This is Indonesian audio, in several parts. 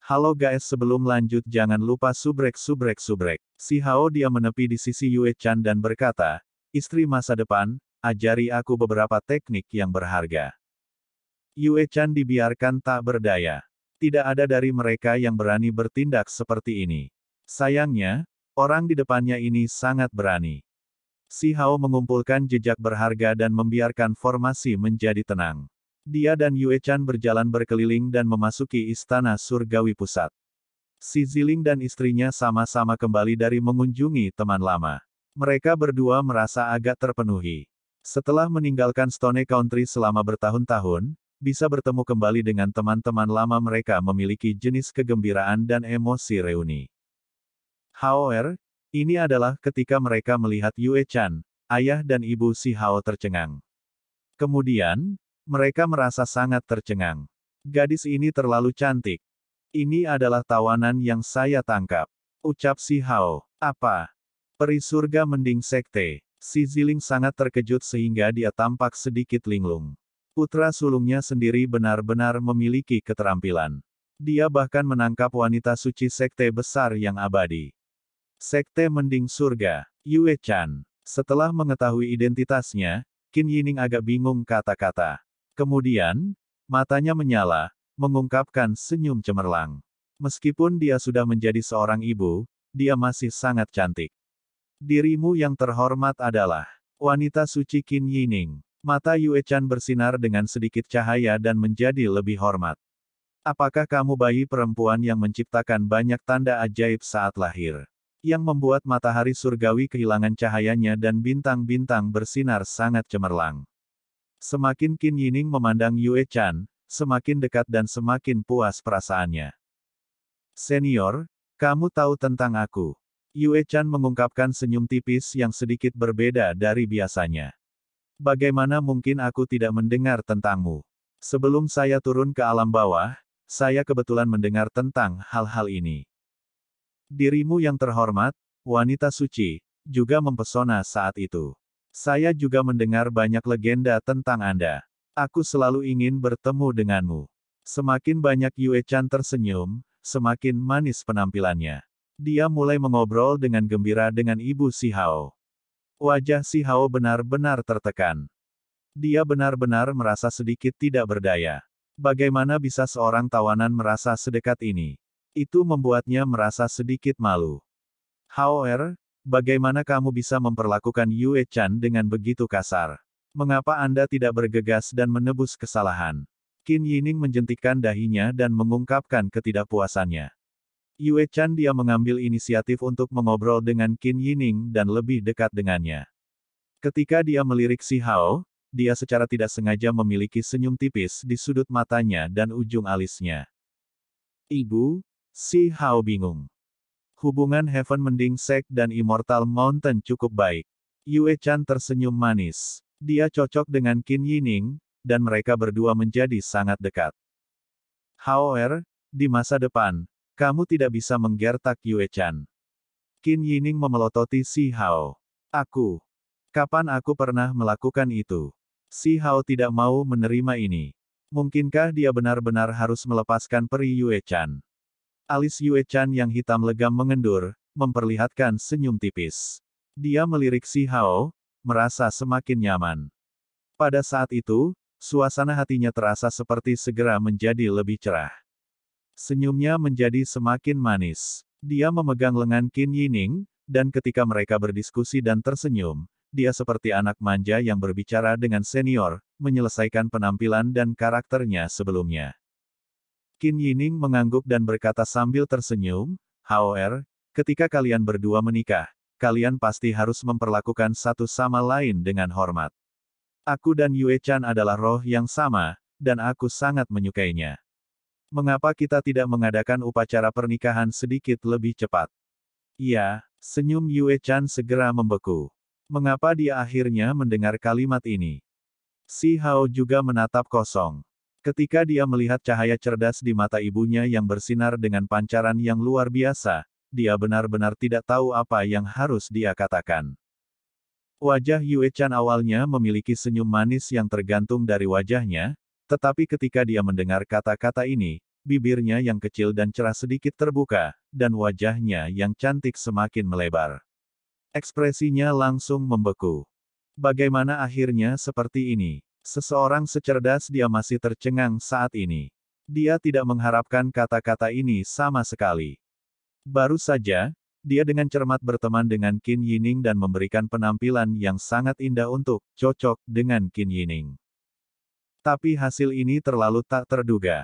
Halo guys, sebelum lanjut jangan lupa subrek. Si Hao dia menepi di sisi Yue Chan dan berkata, istri masa depan, ajari aku beberapa teknik yang berharga. Yue Chan dibiarkan tak berdaya. Tidak ada dari mereka yang berani bertindak seperti ini. Sayangnya, orang di depannya ini sangat berani. Si Hao mengumpulkan jejak berharga dan membiarkan formasi menjadi tenang. Dia dan Yue Chan berjalan berkeliling dan memasuki istana surgawi pusat. Si Ziling dan istrinya sama-sama kembali dari mengunjungi teman lama. Mereka berdua merasa agak terpenuhi. Setelah meninggalkan Stone Country selama bertahun-tahun, bisa bertemu kembali dengan teman-teman lama mereka memiliki jenis kegembiraan dan emosi reuni. However, ini adalah ketika mereka melihat Yue Chan, ayah dan ibu si Hao tercengang. Kemudian, mereka merasa sangat tercengang. Gadis ini terlalu cantik. Ini adalah tawanan yang saya tangkap. Ucap si Hao. Apa? Peri surga mending sekte. Si Ziling sangat terkejut sehingga dia tampak sedikit linglung. Putra sulungnya sendiri benar-benar memiliki keterampilan. Dia bahkan menangkap wanita suci sekte besar yang abadi. Sekte mending surga, Yue Chan. Setelah mengetahui identitasnya, Qin Yining agak bingung kata-kata. Kemudian, matanya menyala, mengungkapkan senyum cemerlang. Meskipun dia sudah menjadi seorang ibu, dia masih sangat cantik. Dirimu yang terhormat adalah wanita suci Qin Yining. Mata Yue Chan bersinar dengan sedikit cahaya dan menjadi lebih hormat. Apakah kamu bayi perempuan yang menciptakan banyak tanda ajaib saat lahir? Yang membuat matahari surgawi kehilangan cahayanya dan bintang-bintang bersinar sangat cemerlang. Semakin Qin Yining memandang Yue Chan, semakin dekat dan semakin puas perasaannya. Senior, kamu tahu tentang aku. Yue Chan mengungkapkan senyum tipis yang sedikit berbeda dari biasanya. Bagaimana mungkin aku tidak mendengar tentangmu? Sebelum saya turun ke alam bawah, saya kebetulan mendengar tentang hal-hal ini. Dirimu yang terhormat, wanita suci, juga mempesona saat itu. Saya juga mendengar banyak legenda tentang Anda. Aku selalu ingin bertemu denganmu. Semakin banyak Yue Chan tersenyum, semakin manis penampilannya. Dia mulai mengobrol dengan gembira dengan ibu si Hao. Wajah si Hao benar-benar tertekan. Dia benar-benar merasa sedikit tidak berdaya. Bagaimana bisa seorang tawanan merasa sedekat ini? Itu membuatnya merasa sedikit malu. However, bagaimana kamu bisa memperlakukan Yue Chan dengan begitu kasar? Mengapa Anda tidak bergegas dan menebus kesalahan? Qin Yining menjentikkan dahinya dan mengungkapkan ketidakpuasannya. Yue Chan dia mengambil inisiatif untuk mengobrol dengan Qin Yining dan lebih dekat dengannya. Ketika dia melirik si Hao, dia secara tidak sengaja memiliki senyum tipis di sudut matanya dan ujung alisnya. Ibu, si Hao bingung. Hubungan Heaven Mending Sect dan Immortal Mountain cukup baik. Yue Chan tersenyum manis. Dia cocok dengan Qin Yining, dan mereka berdua menjadi sangat dekat. However, di masa depan, kamu tidak bisa menggertak Yue Chan. Qin Yining memelototi si Hao. Aku. Kapan aku pernah melakukan itu? Si Hao tidak mau menerima ini. Mungkinkah dia benar-benar harus melepaskan peri Yue Chan? Alis Yue Chan yang hitam legam mengendur, memperlihatkan senyum tipis. Dia melirik si Hao, merasa semakin nyaman. Pada saat itu, suasana hatinya terasa seperti segera menjadi lebih cerah. Senyumnya menjadi semakin manis. Dia memegang lengan Qin Yining, dan ketika mereka berdiskusi dan tersenyum, dia seperti anak manja yang berbicara dengan senior, menyelesaikan penampilan dan karakternya sebelumnya. Qin Yining mengangguk dan berkata sambil tersenyum, however, ketika kalian berdua menikah, kalian pasti harus memperlakukan satu sama lain dengan hormat. Aku dan Yue Chan adalah roh yang sama, dan aku sangat menyukainya. Mengapa kita tidak mengadakan upacara pernikahan sedikit lebih cepat? Iya, senyum Yue Chan segera membeku. Mengapa dia akhirnya mendengar kalimat ini? Si Hao juga menatap kosong. Ketika dia melihat cahaya cerdas di mata ibunya yang bersinar dengan pancaran yang luar biasa, dia benar-benar tidak tahu apa yang harus dia katakan. Wajah Yue Chan awalnya memiliki senyum manis yang tergantung dari wajahnya, tetapi ketika dia mendengar kata-kata ini, bibirnya yang kecil dan cerah sedikit terbuka, dan wajahnya yang cantik semakin melebar. Ekspresinya langsung membeku. Bagaimana akhirnya seperti ini? Seseorang secerdas dia masih tercengang saat ini. Dia tidak mengharapkan kata-kata ini sama sekali. Baru saja, dia dengan cermat berteman dengan Qin Yining dan memberikan penampilan yang sangat indah untuk cocok dengan Qin Yining. Tapi hasil ini terlalu tak terduga.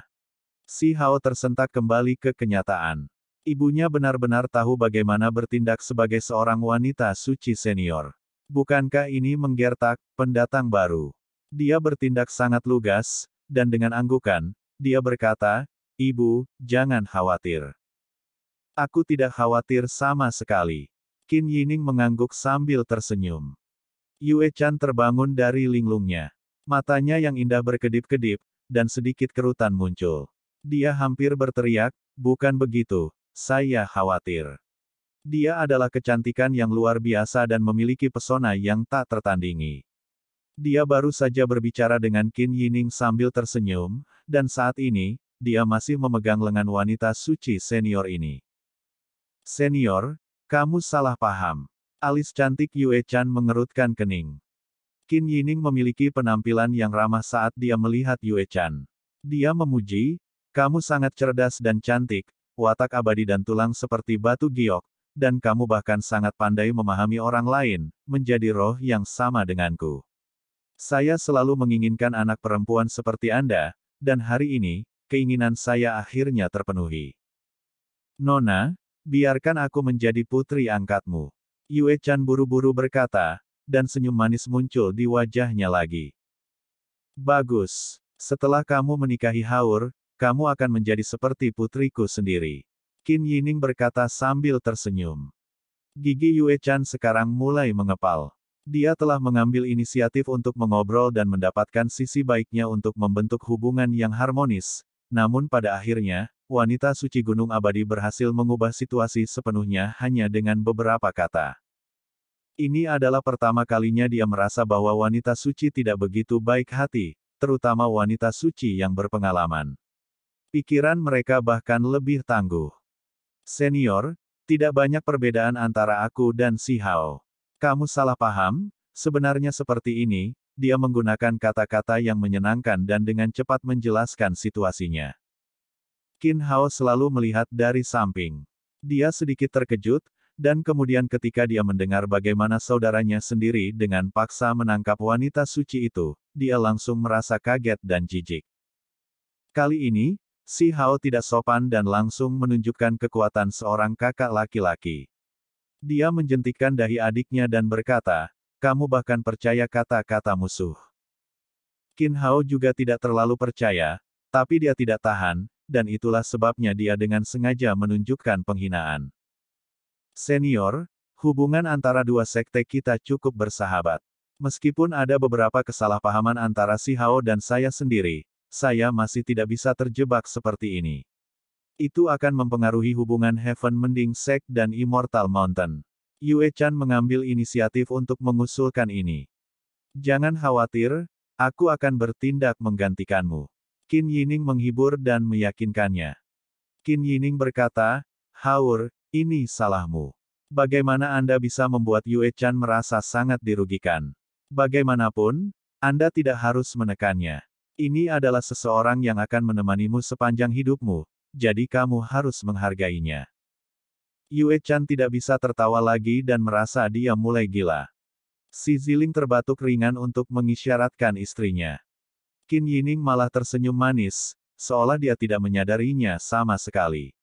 Si Hao tersentak kembali ke kenyataan. Ibunya benar-benar tahu bagaimana bertindak sebagai seorang wanita suci senior. Bukankah ini menggertak pendatang baru? Dia bertindak sangat lugas, dan dengan anggukan, dia berkata, "Ibu, jangan khawatir. Aku tidak khawatir sama sekali." Qin Yining mengangguk sambil tersenyum. Yue Chan terbangun dari linglungnya. Matanya yang indah berkedip-kedip, dan sedikit kerutan muncul. Dia hampir berteriak, "Bukan begitu, saya khawatir." Dia adalah kecantikan yang luar biasa dan memiliki pesona yang tak tertandingi. Dia baru saja berbicara dengan Qin Yining sambil tersenyum, dan saat ini, dia masih memegang lengan wanita suci senior ini. "Senior, kamu salah paham." Alis cantik Yue Chan mengerutkan kening. Qin Yining memiliki penampilan yang ramah saat dia melihat Yue Chan. Dia memuji, "Kamu sangat cerdas dan cantik, watak abadi dan tulang seperti batu giok, dan kamu bahkan sangat pandai memahami orang lain, menjadi roh yang sama denganku. Saya selalu menginginkan anak perempuan seperti Anda, dan hari ini, keinginan saya akhirnya terpenuhi. Nona, biarkan aku menjadi putri angkatmu." Yue Chan buru-buru berkata, dan senyum manis muncul di wajahnya lagi. "Bagus. Setelah kamu menikahi Haur, kamu akan menjadi seperti putriku sendiri." Qin Yining berkata sambil tersenyum. Gigi Yue Chan sekarang mulai mengepal. Dia telah mengambil inisiatif untuk mengobrol dan mendapatkan sisi baiknya untuk membentuk hubungan yang harmonis. Namun pada akhirnya, wanita suci Gunung Abadi berhasil mengubah situasi sepenuhnya hanya dengan beberapa kata. Ini adalah pertama kalinya dia merasa bahwa wanita suci tidak begitu baik hati, terutama wanita suci yang berpengalaman. Pikiran mereka bahkan lebih tangguh. "Senior, tidak banyak perbedaan antara aku dan si Hao. Kamu salah paham, sebenarnya seperti ini." Dia menggunakan kata-kata yang menyenangkan dan dengan cepat menjelaskan situasinya. Qin Hao selalu melihat dari samping. Dia sedikit terkejut, dan kemudian ketika dia mendengar bagaimana saudaranya sendiri dengan paksa menangkap wanita suci itu, dia langsung merasa kaget dan jijik. Kali ini, si Hao tidak sopan dan langsung menunjukkan kekuatan seorang kakak laki-laki. Dia menjentikkan dahi adiknya dan berkata, "Kamu bahkan percaya kata-kata musuh." Qin Hao juga tidak terlalu percaya, tapi dia tidak tahan, dan itulah sebabnya dia dengan sengaja menunjukkan penghinaan. "Senior, hubungan antara dua sekte kita cukup bersahabat. Meskipun ada beberapa kesalahpahaman antara si Hao dan saya sendiri, saya masih tidak bisa terjebak seperti ini. Itu akan mempengaruhi hubungan Heaven Mending Sect dan Immortal Mountain." Yue Chan mengambil inisiatif untuk mengusulkan ini. "Jangan khawatir, aku akan bertindak menggantikanmu." Qin Yining menghibur dan meyakinkannya. Qin Yining berkata, "Haur, ini salahmu. Bagaimana Anda bisa membuat Yue Chan merasa sangat dirugikan? Bagaimanapun, Anda tidak harus menekannya. Ini adalah seseorang yang akan menemanimu sepanjang hidupmu, jadi kamu harus menghargainya." Yue Chan tidak bisa tertawa lagi dan merasa dia mulai gila. Si Ziling terbatuk ringan untuk mengisyaratkan istrinya. Qin Yining malah tersenyum manis, seolah dia tidak menyadarinya sama sekali.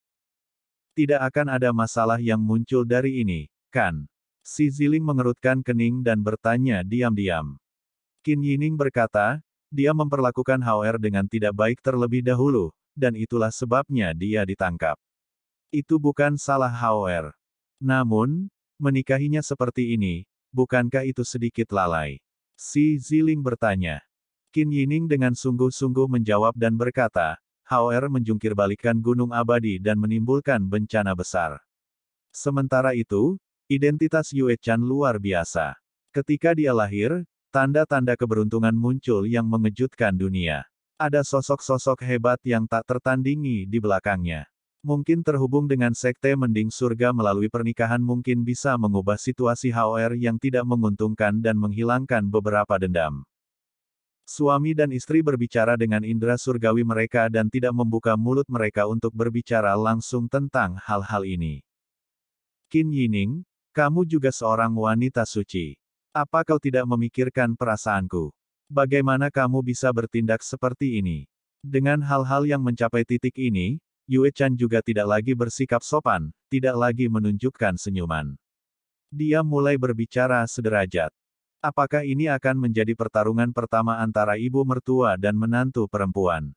"Tidak akan ada masalah yang muncul dari ini, kan?" Si Ziling mengerutkan kening dan bertanya diam-diam. Qin Yining berkata, dia memperlakukan Hao dengan tidak baik terlebih dahulu, dan itulah sebabnya dia ditangkap. Itu bukan salah Hao. Namun, menikahinya seperti ini, bukankah itu sedikit lalai? Si Ziling bertanya. Qin Yining dengan sungguh-sungguh menjawab dan berkata, Hao menjungkir-balikan Gunung Abadi dan menimbulkan bencana besar. Sementara itu, identitas Yue Chan luar biasa. Ketika dia lahir, tanda-tanda keberuntungan muncul yang mengejutkan dunia. Ada sosok-sosok hebat yang tak tertandingi di belakangnya. Mungkin terhubung dengan sekte mending surga melalui pernikahan mungkin bisa mengubah situasi HOR yang tidak menguntungkan dan menghilangkan beberapa dendam. Suami dan istri berbicara dengan indera surgawi mereka dan tidak membuka mulut mereka untuk berbicara langsung tentang hal-hal ini. Qin Yining, kamu juga seorang wanita suci. Apa kau tidak memikirkan perasaanku? Bagaimana kamu bisa bertindak seperti ini? Dengan hal-hal yang mencapai titik ini, Yue Chan juga tidak lagi bersikap sopan, tidak lagi menunjukkan senyuman. Dia mulai berbicara sederajat. Apakah ini akan menjadi pertarungan pertama antara ibu mertua dan menantu perempuan?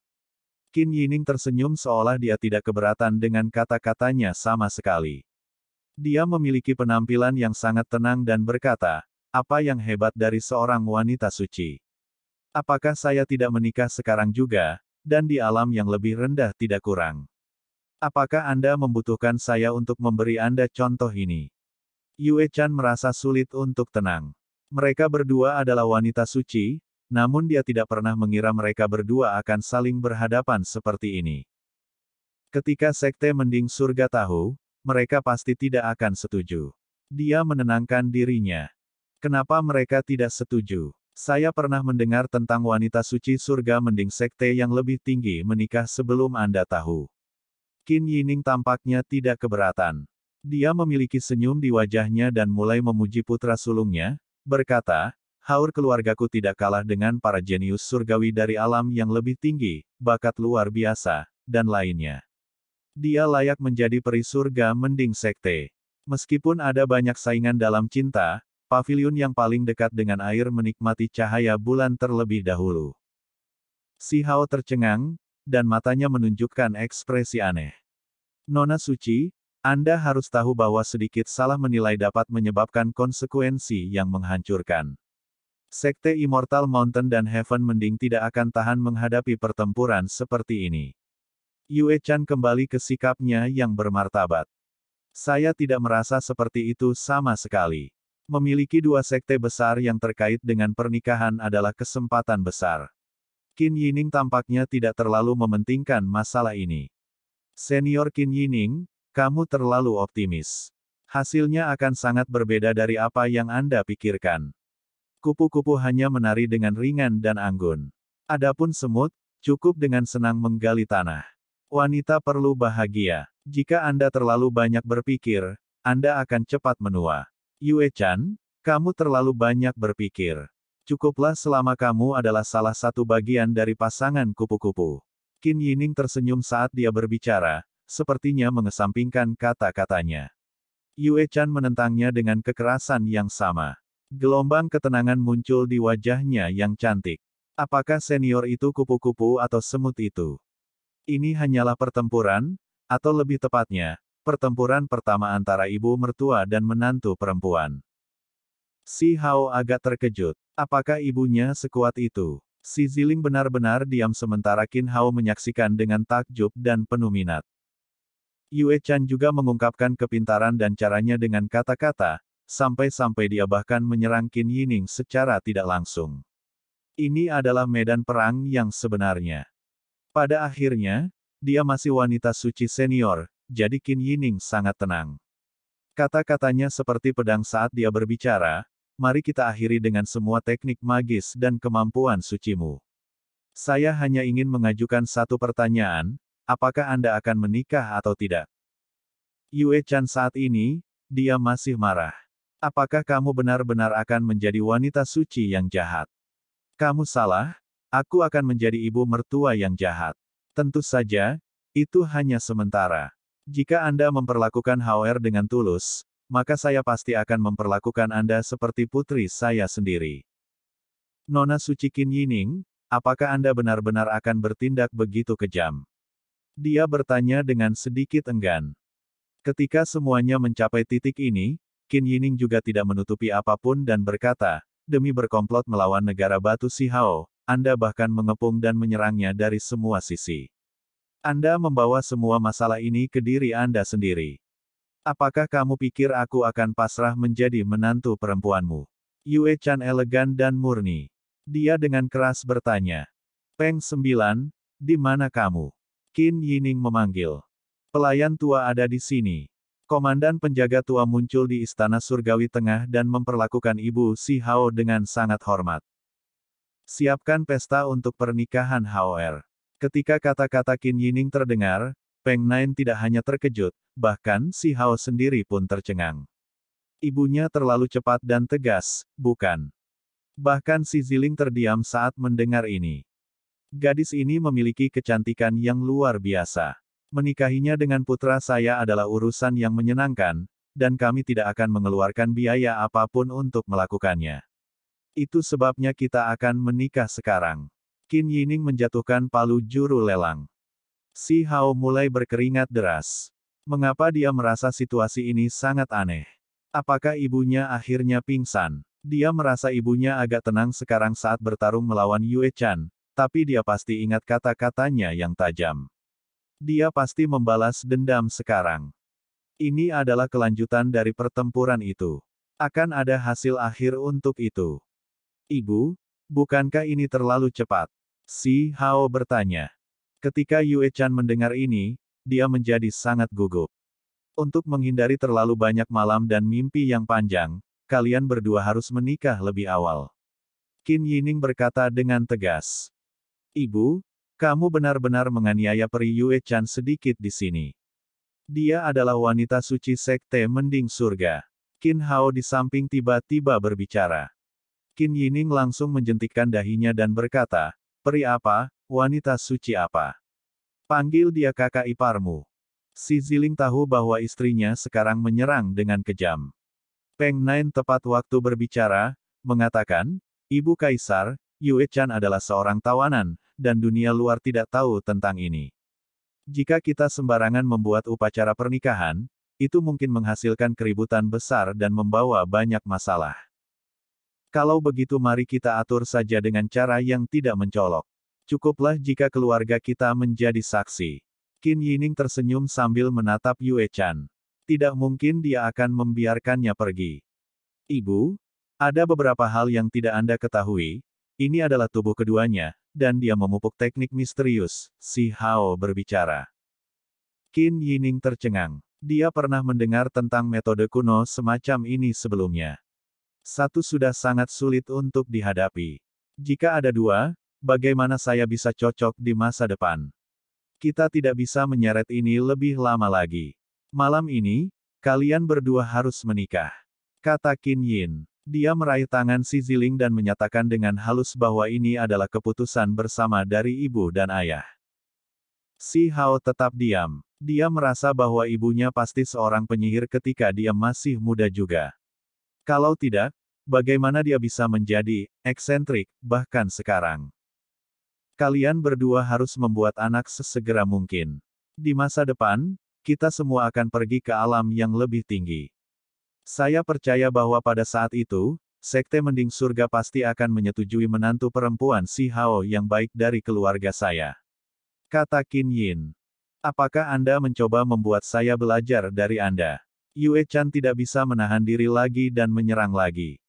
Qin Yining tersenyum seolah dia tidak keberatan dengan kata-katanya sama sekali. Dia memiliki penampilan yang sangat tenang dan berkata, apa yang hebat dari seorang wanita suci? Apakah saya tidak menikah sekarang juga, dan di alam yang lebih rendah tidak kurang? Apakah Anda membutuhkan saya untuk memberi Anda contoh ini? Yue Chan merasa sulit untuk tenang. Mereka berdua adalah wanita suci, namun dia tidak pernah mengira mereka berdua akan saling berhadapan seperti ini. Ketika sekte mending surga tahu, mereka pasti tidak akan setuju. Dia menenangkan dirinya. Kenapa mereka tidak setuju? Saya pernah mendengar tentang wanita suci surga mending sekte yang lebih tinggi menikah sebelum Anda tahu. Qin Yining tampaknya tidak keberatan. Dia memiliki senyum di wajahnya dan mulai memuji putra sulungnya, berkata, haur keluargaku tidak kalah dengan para jenius surgawi dari alam yang lebih tinggi, bakat luar biasa, dan lainnya. Dia layak menjadi peri surga mending sekte. Meskipun ada banyak saingan dalam cinta, pavilion yang paling dekat dengan air menikmati cahaya bulan terlebih dahulu. Si Hao tercengang, dan matanya menunjukkan ekspresi aneh. Nona suci, Anda harus tahu bahwa sedikit salah menilai dapat menyebabkan konsekuensi yang menghancurkan. Sekte Immortal Mountain dan Heaven mending tidak akan tahan menghadapi pertempuran seperti ini. Yue Chan kembali ke sikapnya yang bermartabat. Saya tidak merasa seperti itu sama sekali. Memiliki dua sekte besar yang terkait dengan pernikahan adalah kesempatan besar. Qin Yining tampaknya tidak terlalu mementingkan masalah ini. Senior Qin Yining, kamu terlalu optimis. Hasilnya akan sangat berbeda dari apa yang Anda pikirkan. Kupu-kupu hanya menari dengan ringan dan anggun. Adapun semut, cukup dengan senang menggali tanah. Wanita perlu bahagia. Jika Anda terlalu banyak berpikir, Anda akan cepat menua. Yue Chan, kamu terlalu banyak berpikir. Cukuplah selama kamu adalah salah satu bagian dari pasangan kupu-kupu. Qin Yining tersenyum saat dia berbicara, sepertinya mengesampingkan kata-katanya. Yue Chan menentangnya dengan kekerasan yang sama. Gelombang ketenangan muncul di wajahnya yang cantik. Apakah senior itu kupu-kupu atau semut itu? Ini hanyalah pertempuran, atau lebih tepatnya, pertempuran pertama antara ibu mertua dan menantu perempuan. Si Hao agak terkejut. Apakah ibunya sekuat itu? Si Ziling benar-benar diam sementara Qin Hao menyaksikan dengan takjub dan penuh minat. Yue Chan juga mengungkapkan kepintaran dan caranya dengan kata-kata, sampai-sampai dia bahkan menyerang Qin Yining secara tidak langsung. Ini adalah medan perang yang sebenarnya. Pada akhirnya, dia masih wanita suci senior, jadi Qin Yining sangat tenang. Kata-katanya seperti pedang saat dia berbicara, mari kita akhiri dengan semua teknik magis dan kemampuan sucimu. Saya hanya ingin mengajukan satu pertanyaan, apakah Anda akan menikah atau tidak? Yue Chan saat ini, dia masih marah. Apakah kamu benar-benar akan menjadi wanita suci yang jahat? Kamu salah, aku akan menjadi ibu mertua yang jahat. Tentu saja, itu hanya sementara. Jika Anda memperlakukan HR dengan tulus, maka saya pasti akan memperlakukan Anda seperti putri saya sendiri. Nona suci Qin Yining, apakah Anda benar-benar akan bertindak begitu kejam? Dia bertanya dengan sedikit enggan. Ketika semuanya mencapai titik ini, Qin Yining juga tidak menutupi apapun dan berkata, demi berkomplot melawan negara batu Si Hao, Anda bahkan mengepung dan menyerangnya dari semua sisi. Anda membawa semua masalah ini ke diri Anda sendiri. Apakah kamu pikir aku akan pasrah menjadi menantu perempuanmu? Yue Chan elegan dan murni. Dia dengan keras bertanya. Peng 9, di mana kamu? Qin Yining memanggil. Pelayan tua ada di sini. Komandan penjaga tua muncul di Istana Surgawi Tengah dan memperlakukan Ibu Si Hao dengan sangat hormat. Siapkan pesta untuk pernikahan Hao-er. Ketika kata-kata Qin Yining terdengar, Peng Nine tidak hanya terkejut, bahkan Si Hao sendiri pun tercengang. Ibunya terlalu cepat dan tegas, bukan? Bahkan si Ziling terdiam saat mendengar ini. Gadis ini memiliki kecantikan yang luar biasa. Menikahinya dengan putra saya adalah urusan yang menyenangkan, dan kami tidak akan mengeluarkan biaya apapun untuk melakukannya. Itu sebabnya kita akan menikah sekarang. Qin Yining menjatuhkan palu juru lelang. Si Hao mulai berkeringat deras. Mengapa dia merasa situasi ini sangat aneh? Apakah ibunya akhirnya pingsan? Dia merasa ibunya agak tenang sekarang saat bertarung melawan Yue Chan, tapi dia pasti ingat kata-katanya yang tajam. Dia pasti membalas dendam sekarang. Ini adalah kelanjutan dari pertempuran itu. Akan ada hasil akhir untuk itu. Ibu, bukankah ini terlalu cepat? Si Hao bertanya. Ketika Yue Chan mendengar ini, dia menjadi sangat gugup. Untuk menghindari terlalu banyak malam dan mimpi yang panjang, kalian berdua harus menikah lebih awal. Qin Yining berkata dengan tegas. Ibu, kamu benar-benar menganiaya peri Yue Chan sedikit di sini. Dia adalah wanita suci sekte mending surga. Qin Hao di samping tiba-tiba berbicara. Qin Yining langsung menjentikkan dahinya dan berkata, peri apa, wanita suci apa? Panggil dia kakak iparmu. Si Ziling tahu bahwa istrinya sekarang menyerang dengan kejam. Peng Nine tepat waktu berbicara, mengatakan, Ibu Kaisar, Yue Chan adalah seorang tawanan, dan dunia luar tidak tahu tentang ini. Jika kita sembarangan membuat upacara pernikahan, itu mungkin menghasilkan keributan besar dan membawa banyak masalah. Kalau begitu mari kita atur saja dengan cara yang tidak mencolok. Cukuplah jika keluarga kita menjadi saksi. Qin Yining tersenyum sambil menatap Yue Chan. Tidak mungkin dia akan membiarkannya pergi. Ibu, ada beberapa hal yang tidak Anda ketahui. Ini adalah tubuh keduanya, dan dia memupuk teknik misterius, Si Hao berbicara. Qin Yining tercengang. Dia pernah mendengar tentang metode kuno semacam ini sebelumnya. Satu sudah sangat sulit untuk dihadapi. Jika ada dua, bagaimana saya bisa cocok di masa depan? Kita tidak bisa menyeret ini lebih lama lagi. Malam ini, kalian berdua harus menikah. Kata Qin Yin. Dia meraih tangan si Ziling dan menyatakan dengan halus bahwa ini adalah keputusan bersama dari ibu dan ayah. Si Hao tetap diam. Dia merasa bahwa ibunya pasti seorang penyihir ketika dia masih muda juga. Kalau tidak, bagaimana dia bisa menjadi eksentrik, bahkan sekarang? Kalian berdua harus membuat anak sesegera mungkin. Di masa depan, kita semua akan pergi ke alam yang lebih tinggi. Saya percaya bahwa pada saat itu, Sekte Mending Surga pasti akan menyetujui menantu perempuan Si Hao yang baik dari keluarga saya. Kata Qin Yin. Apakah Anda mencoba membuat saya belajar dari Anda? Yue Chan tidak bisa menahan diri lagi dan menyerang lagi.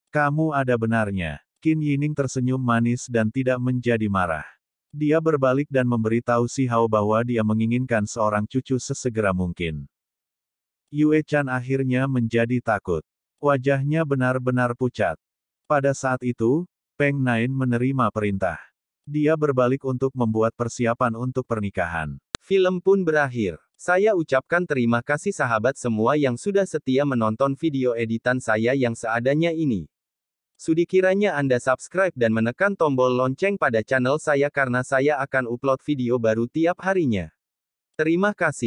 Kamu ada benarnya. Qin Yining tersenyum manis dan tidak menjadi marah. Dia berbalik dan memberitahu Si Hao bahwa dia menginginkan seorang cucu sesegera mungkin. Yue Chan akhirnya menjadi takut. Wajahnya benar-benar pucat. Pada saat itu, Peng Nine menerima perintah. Dia berbalik untuk membuat persiapan untuk pernikahan. Film pun berakhir. Saya ucapkan terima kasih sahabat semua yang sudah setia menonton video editan saya yang seadanya ini. Sudi kiranya Anda subscribe dan menekan tombol lonceng pada channel saya karena saya akan upload video baru tiap harinya. Terima kasih.